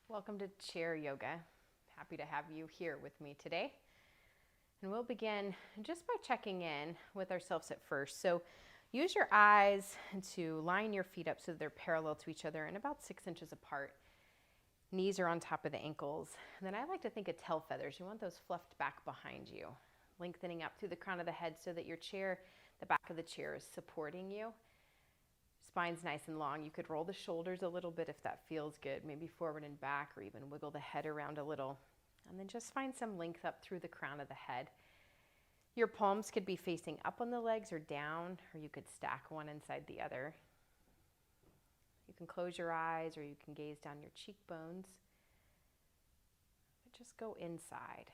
Welcome to Chair Yoga. Happy to have you here with me today. And we'll begin just by checking in with ourselves at first. So use your eyes to line your feet up so that they're parallel to each other and about 6 inches apart. Knees are on top of the ankles. And then I like to think of tail feathers. You want those fluffed back behind you, lengthening up through the crown of the head so that your chair, the back of the chair is supporting you. Spine's nice and long. You could roll the shoulders a little bit if that feels good, maybe forward and back, or even wiggle the head around a little. And then just find some length up through the crown of the head. Your palms could be facing up on the legs or down, or you could stack one inside the other. You can close your eyes or you can gaze down your cheekbones. But just go inside.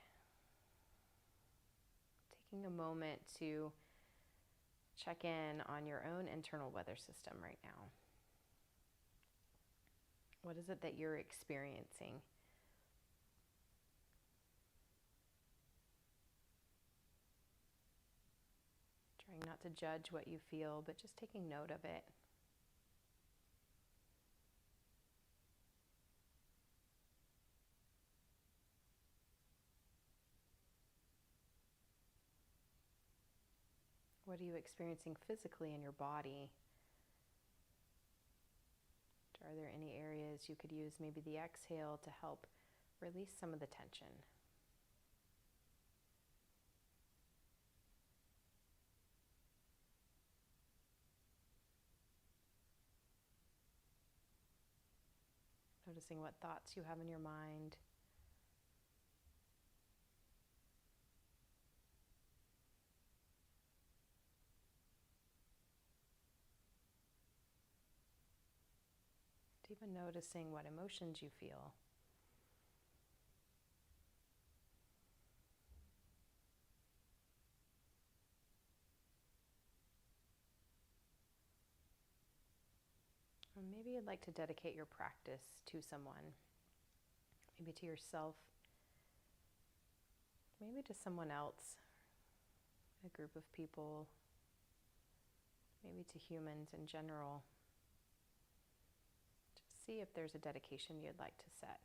Taking a moment to check in on your own internal weather system right now. What is it that you're experiencing? Trying not to judge what you feel, but just taking note of it. What are you experiencing physically in your body? Are there any areas you could use maybe the exhale to help release some of the tension? Noticing what thoughts you have in your mind. Even noticing what emotions you feel. And maybe you'd like to dedicate your practice to someone, maybe to yourself, maybe to someone else, a group of people, maybe to humans in general. Just see if there's a dedication you'd like to set.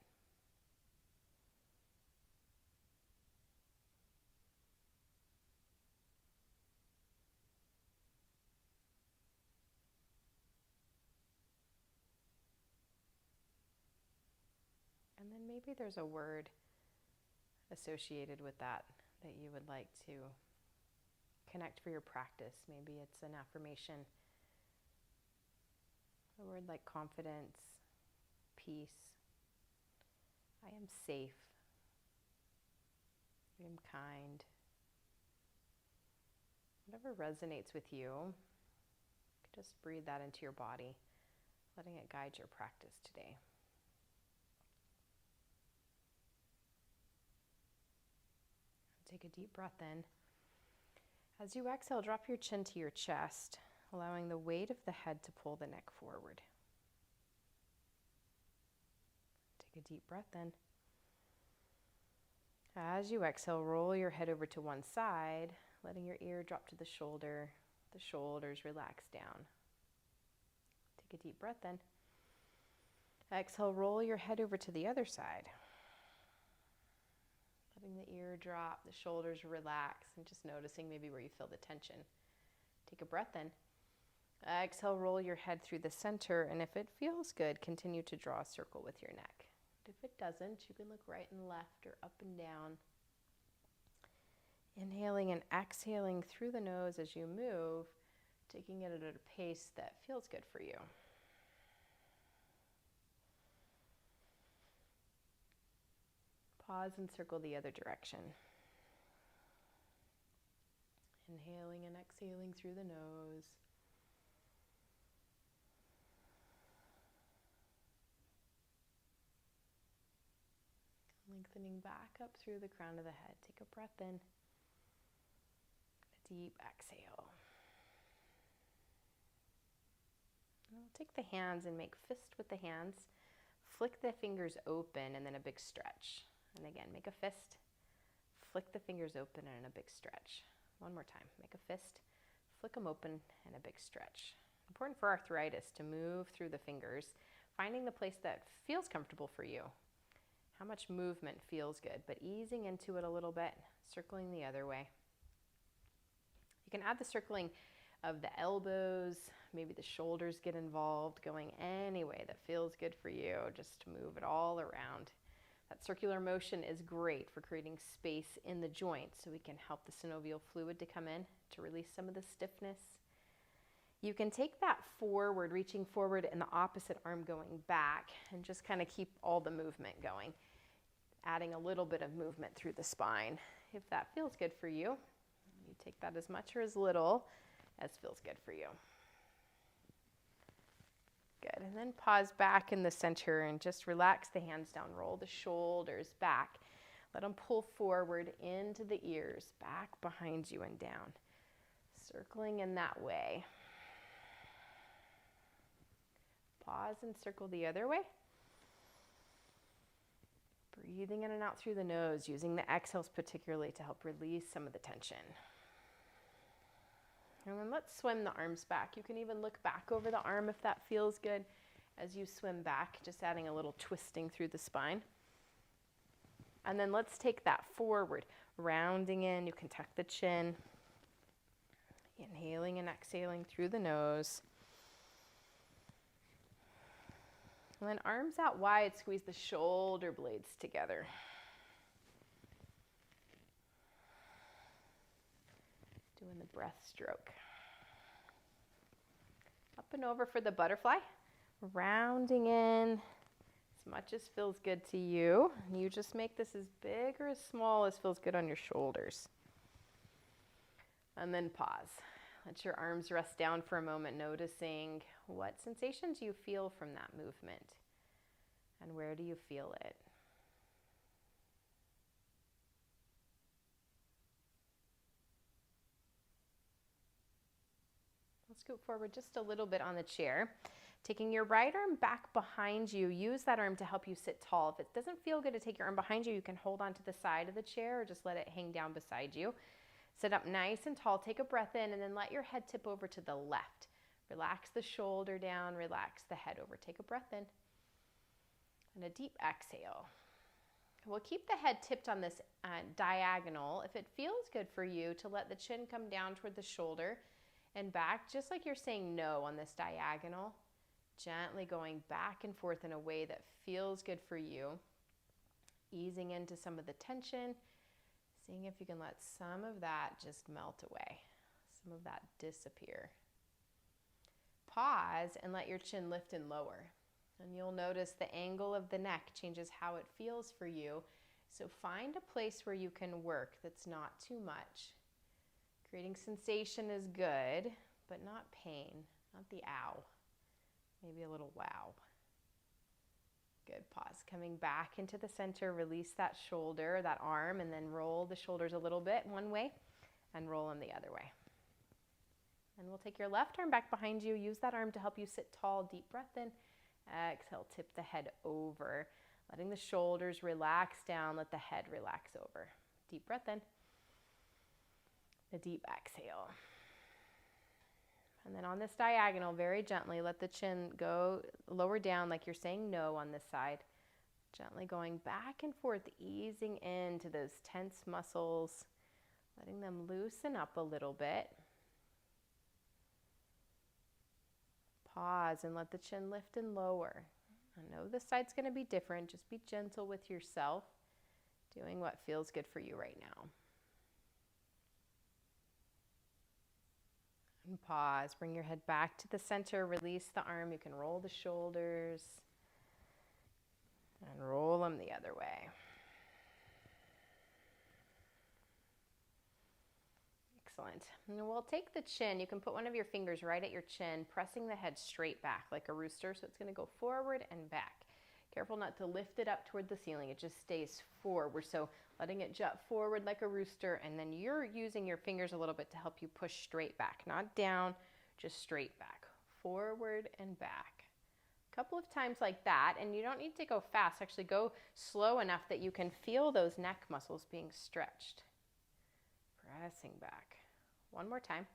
And then maybe there's a word associated with that you would like to connect for your practice. Maybe it's an affirmation, a word like confidence, peace, I am safe, I am kind. Whatever resonates with you, just breathe that into your body, letting it guide your practice today. Take a deep breath in. As you exhale, drop your chin to your chest, allowing the weight of the head to pull the neck forward. Take a deep breath in. As you exhale, roll your head over to one side, letting your ear drop to the shoulders relax down. Take a deep breath in. Exhale, roll your head over to the other side. Letting the ear drop, the shoulders relax, and just noticing maybe where you feel the tension. Take a breath in. Exhale, roll your head through the center, and if it feels good, continue to draw a circle with your neck. If it doesn't, you can look right and left or up and down. Inhaling and exhaling through the nose as you move, taking it at a pace that feels good for you. Pause and circle the other direction. Inhaling and exhaling through the nose. Lengthening back up through the crown of the head. Take a breath in. A deep exhale. And we'll take the hands and make fist with the hands. Flick the fingers open and then a big stretch. And again, make a fist. Flick the fingers open and a big stretch. One more time. Make a fist. Flick them open and a big stretch. Important for arthritis to move through the fingers, finding the place that feels comfortable for you. How much movement feels good, but easing into it a little bit, circling the other way. You can add the circling of the elbows, maybe the shoulders get involved, going any way that feels good for you. Just move it all around. That circular motion is great for creating space in the joints so we can help the synovial fluid to come in to release some of the stiffness. You can take that forward, reaching forward, and the opposite arm going back, and just kind of keep all the movement going, adding a little bit of movement through the spine. If that feels good for you, you take that as much or as little as feels good for you. Good, and then pause back in the center and just relax the hands down. Roll the shoulders back. Let them pull forward into the ears, back behind you and down. Circling in that way. Pause and circle the other way. Breathing in and out through the nose, using the exhales particularly to help release some of the tension. And then let's swim the arms back. You can even look back over the arm if that feels good as you swim back, just adding a little twisting through the spine. And then let's take that forward, rounding in. You can tuck the chin, inhaling and exhaling through the nose. And then arms out wide, squeeze the shoulder blades together. Doing the breaststroke. Up and over for the butterfly. Rounding in as much as feels good to you. And you just make this as big or as small as feels good on your shoulders. And then pause. Let your arms rest down for a moment, noticing what sensations you feel from that movement. And where do you feel it? Scoot forward just a little bit on the chair. Taking your right arm back behind you, use that arm to help you sit tall. If it doesn't feel good to take your arm behind you, you can hold on to the side of the chair or just let it hang down beside you. Sit up nice and tall, take a breath in, and then let your head tip over to the left. Relax the shoulder down, relax the head over. Take a breath in. And a deep exhale. We'll keep the head tipped on this diagonal. If it feels good for you to let the chin come down toward the shoulder and back, just like you're saying no on this diagonal, gently going back and forth in a way that feels good for you, easing into some of the tension, seeing if you can let some of that just melt away, some of that disappear. Pause and let your chin lift and lower, and you'll notice the angle of the neck changes how it feels for you. So find a place where you can work that's not too much. Creating sensation is good, but not pain, not the ow. Maybe a little wow. Good, pause. Coming back into the center, release that shoulder, that arm, and then roll the shoulders a little bit one way and roll them the other way. And we'll take your left arm back behind you. Use that arm to help you sit tall. Deep breath in. Exhale, tip the head over. Letting the shoulders relax down. Let the head relax over. Deep breath in. A deep exhale. And then on this diagonal, very gently, let the chin go lower down like you're saying no on this side. Gently going back and forth, easing into those tense muscles, letting them loosen up a little bit. Pause and let the chin lift and lower. I know this side's going to be different. Just be gentle with yourself, doing what feels good for you right now. And pause. Bring your head back to the center. Release the arm. You can roll the shoulders and roll them the other way. Excellent. And we'll take the chin. You can put one of your fingers right at your chin, pressing the head straight back like a rooster. So it's going to go forward and back. Careful not to lift it up toward the ceiling. It just stays forward. So letting it jut forward like a rooster, and then you're using your fingers a little bit to help you push straight back. Not down, just straight back. Forward and back. A couple of times like that, and you don't need to go fast. Actually, go slow enough that you can feel those neck muscles being stretched. Pressing back. One more time.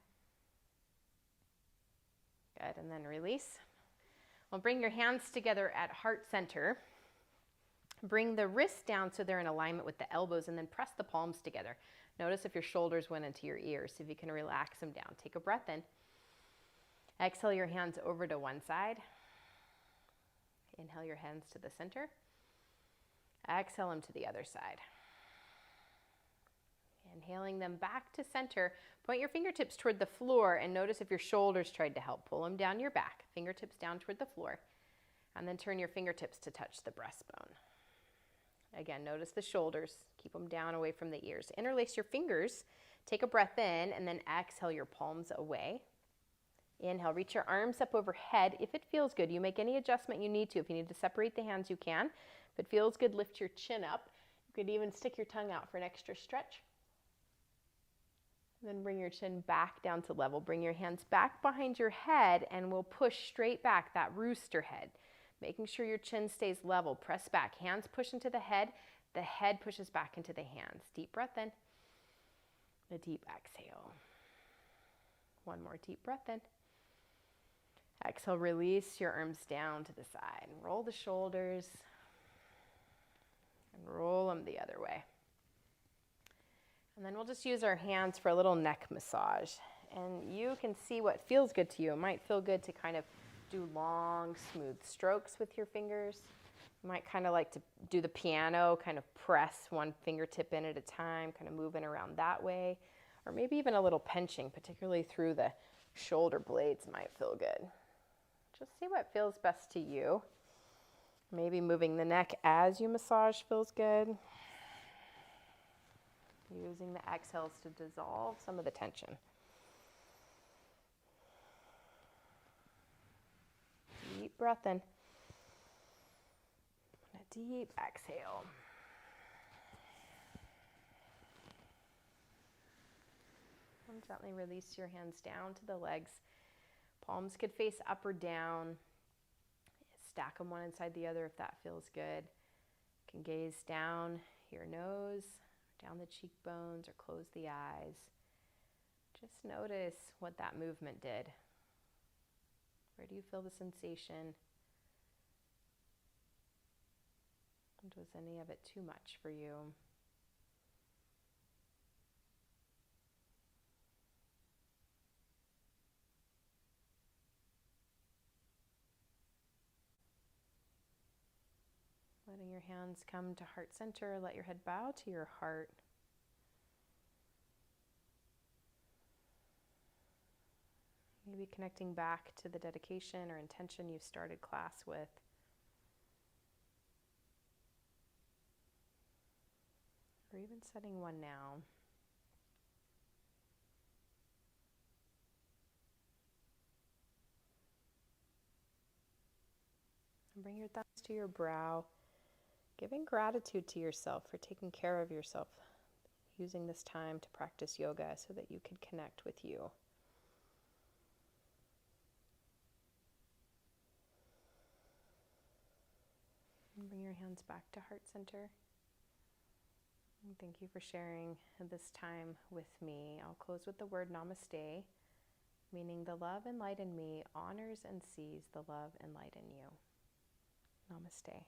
Good, and then release. Well, bring your hands together at heart center. Bring the wrists down so they're in alignment with the elbows, and then press the palms together. Notice if your shoulders went into your ears, if you can relax them down. Take a breath in. Exhale your hands over to one side. Inhale your hands to the center. Exhale them to the other side. Inhaling them back to center. Point your fingertips toward the floor and notice if your shoulders tried to help. Pull them down your back. Fingertips down toward the floor. And then turn your fingertips to touch the breastbone. Again, notice the shoulders. Keep them down away from the ears. Interlace your fingers. Take a breath in and then exhale your palms away. Inhale, reach your arms up overhead. If it feels good, you make any adjustment you need to. If you need to separate the hands, you can. If it feels good, lift your chin up. You could even stick your tongue out for an extra stretch. Then bring your chin back down to level. Bring your hands back behind your head and we'll push straight back, that rooster head. Making sure your chin stays level. Press back. Hands push into the head. The head pushes back into the hands. Deep breath in. A deep exhale. One more deep breath in. Exhale, release your arms down to the side. Roll the shoulders and roll them the other way. And then we'll just use our hands for a little neck massage. And you can see what feels good to you. It might feel good to kind of do long, smooth strokes with your fingers. You might kind of like to do the piano, kind of press one fingertip in at a time, kind of moving around that way. Or maybe even a little pinching, particularly through the shoulder blades might feel good. Just see what feels best to you. Maybe moving the neck as you massage feels good. Using the exhales to dissolve some of the tension. Deep breath in. And a deep exhale. And gently release your hands down to the legs. Palms could face up or down. Stack them one inside the other if that feels good. You can gaze down your nose, down the cheekbones, or close the eyes. Just notice what that movement did. Where do you feel the sensation? And was any of it too much for you? Letting your hands come to heart center, let your head bow to your heart. Maybe connecting back to the dedication or intention you've started class with. Or even setting one now. And bring your thumbs to your brow, giving gratitude to yourself for taking care of yourself, using this time to practice yoga so that you could connect with you. And bring your hands back to heart center. And thank you for sharing this time with me. I'll close with the word namaste, meaning the love and light in me honors and sees the love and light in you. Namaste.